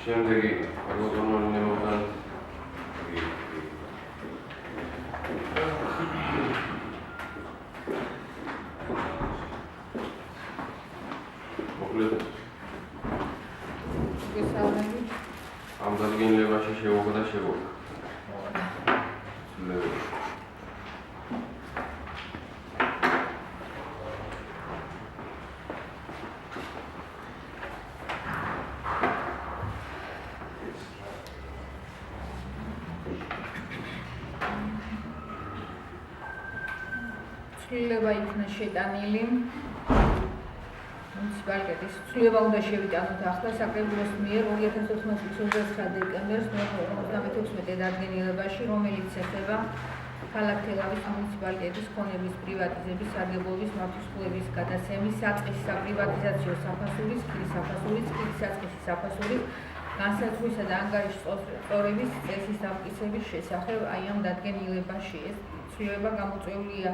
შემდეგი აგრონომიებთან მოკლედ ამ დადგენილებაში შევუდგა ცვლილება იქნა შეტანილი მუნიციპალიტეტის ცვლილება უნდა შევიტანოთ ახლა საკრებულოს მიერ 2014 დეკემბერს 56 დადგენილებაში, რომელიც ეხება ქალაქ თელავის მუნიციპალიტეტის ქონების პრივატიზების, სარგებლობის, მართლმსხვილების გადაცემის, საწყის საპრივატიზაციო საფასურის, ქირის საფასურის, ქირის საწყისის საფასურის, განსაზღვრისა და ანგარიშის სწორების წესის დამტკიცების შესახებ აი ამ დადგენილებაში ეს ცვლილება გამოწვეულია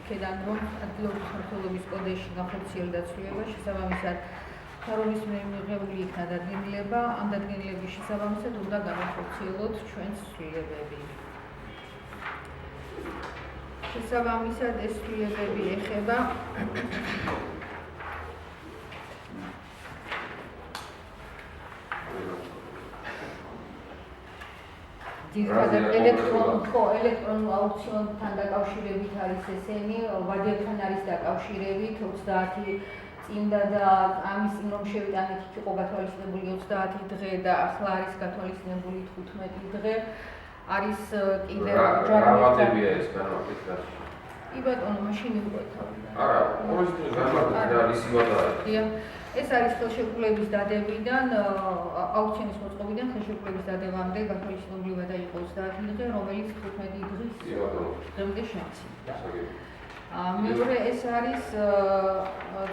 იქედან რომ ადგილობრივი მმართველობის კოდექსში განხორციელდა ცვლილება შესაბამისად მთავრობის მიერ მიღებული იქნა დადგენილება ამ დადგენილების შესაბამისად უნდა განახორციელოთ ჩვენს ცვლილებები შესაბამისად ეს ცვლილებები ეხება ძირითადად ელექტრონულ აუქციონთან დაკავშირებით არის ესენი, ვადებთან არის დაკავშირებით 30 წინდა და ამის წინ რომ შევიტანეთ იქ იყო გათვალისწინებული 30 დღე და ახლა არის გათვალისწინებული 15 დღე არის კიდევ ჯარებია ეს განმარტება. კი ბატონო, მაშინ მივყვეთ. არა, ყოველთვის განმარტება ისი ვადაა. ეს არის ხელშეკრულების დადებიდან, აუქციონის მოწყობიდან ხელშეკრულების დადევამდე გათვალისწინებულება და იყო 30 დღე, რომელიც 15 დღის დღემდე შემცირდა. მეორე ეს არის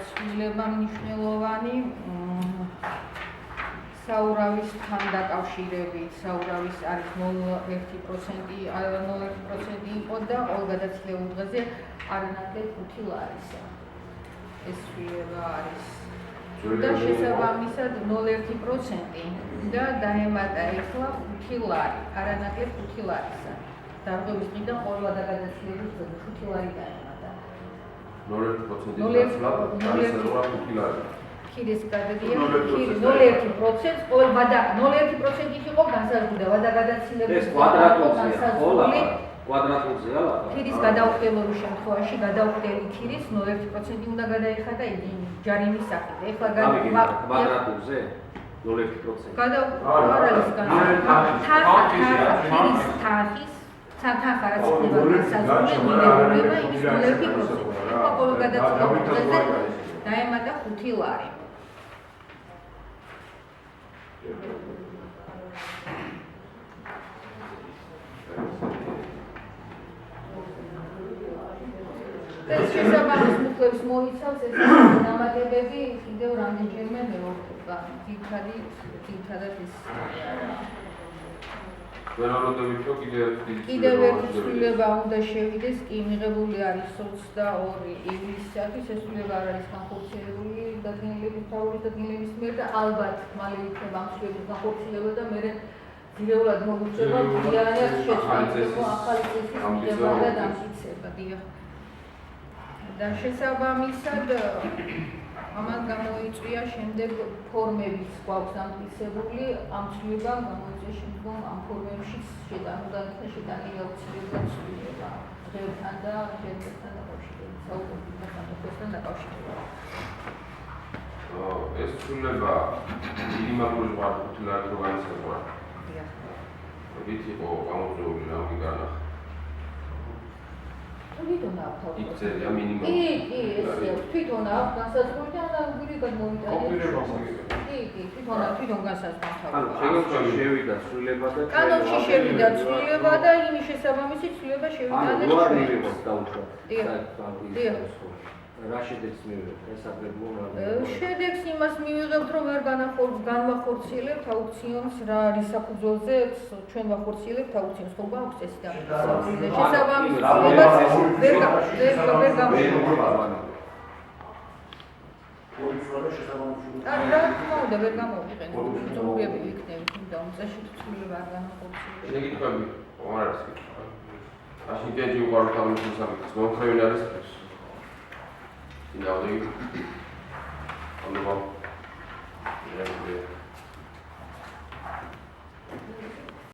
ცვლილება მნიშვნელოვანი საურავისთან დაკავშირებით. საურავის არის 0.1% იყო და ყოველ გადაცილებულ დღეზე არანაკლებ 5 ლარისა. ეს ცვლილება არის და შესაბამისად 0.1% და დაემატა ეხლა 5 ლარი, არანაკლებ 5 ლარისა. დარღვევის დღიდან ყოველ გადაცილების დღეზე 5 ლარი დაემატა. 0.1%-ი განსაზღვრა 5 ლარი. ქირის გადადია 0.1%, ყოველ ვადა 0.1% იყო განსაზღვრული და ვადა გადაცილების კვადრატულზეა, კვადრატულზეა. ქირის გადაუხდელობის შემთხვევაში გადაუხდელი ქირის 0.1% უნდა გადაიხადა იგი ჯარიმის სახით. ეხლა კვადრატულზე 0.1%. არის ქირის თანხის თანხარაც ხდება განსაზღვრული მინერალება იმის 0.1%. ეხლა ყოველ გადაცილების დღეზე დაემატა 5 ლარი. ეს შესაბამის მუხლებს მოიცავს ეს დამატებები კიდევ რამდენჯერმე მეორდება. ძირითადად ეს კიდევ ერთი ცვლილება უნდა შევიდეს, კი მიღებული არის 22 ივლისისათვის, ეს ცვლილება არ არის განხორციელებული დადგენილების მთავრობის დადგენილების მიერ და ალბათ მალე იქნება ამ ცვლილების განხორციელება და მერე ძირეულად მოგვიწევა მთლიანად შეცვლილება ახალი წესის მიღება და დამტკიცება. და შესაბამისად ამან გამოიწვია შემდეგ ფორმებიც გვაქვს დამტკიცებული, ამ ცვლილებამ გამოიწვია შემდგომ ამ ფორმებშიც შეტანილი აუცილებლად ცვლილება დღეებთან და შეერთებთან დაკავშირებით, საუკეთესო სამართლებთან დაკავშირებით. ეს ცვლილება მინიმალური 5 ლარი რო განსაზღვრა. ვიცი იყო გამოწვეული რამე განახ. თვითონ აქვს. იქცევია მინიმუმ. კი, თვითონ აქვს განსაზღვრული და გირიგად მოვიტანეთ. კი, თვითონ განსაზღვრული. ანუ შეგიძლია შევიდა ცვლილება და კანონში შევიდა ცვლილება და იმის შესაბამისი ცვლილება შევიტანეთ. ანუ არ მივიღოთ დაუშვათ. დიახ. რა შედეგს მივიღებთ ეს საკრებულო შედეგს იმას მივიღებთ რომ ვერ განვახორციელებთ აუქციონს რა არის საფუძველზე ჩვენ ვახორციელებთ აუქციონს ხო გვაქვს წესი და შესაბამისი ცვლილებას ვერ გამოვიყენებთ რა თქმა უნდა ვერ გამოვიყენებთ ზოგიერთი იქნება უწეში ცვლილება არ განახორციელებს. შეგიტყვები, არ არის კითხვა. აშენ კენჭი უყარო თავის საკითხს, მომხრევინ არის წინააღმდეგი. ანუ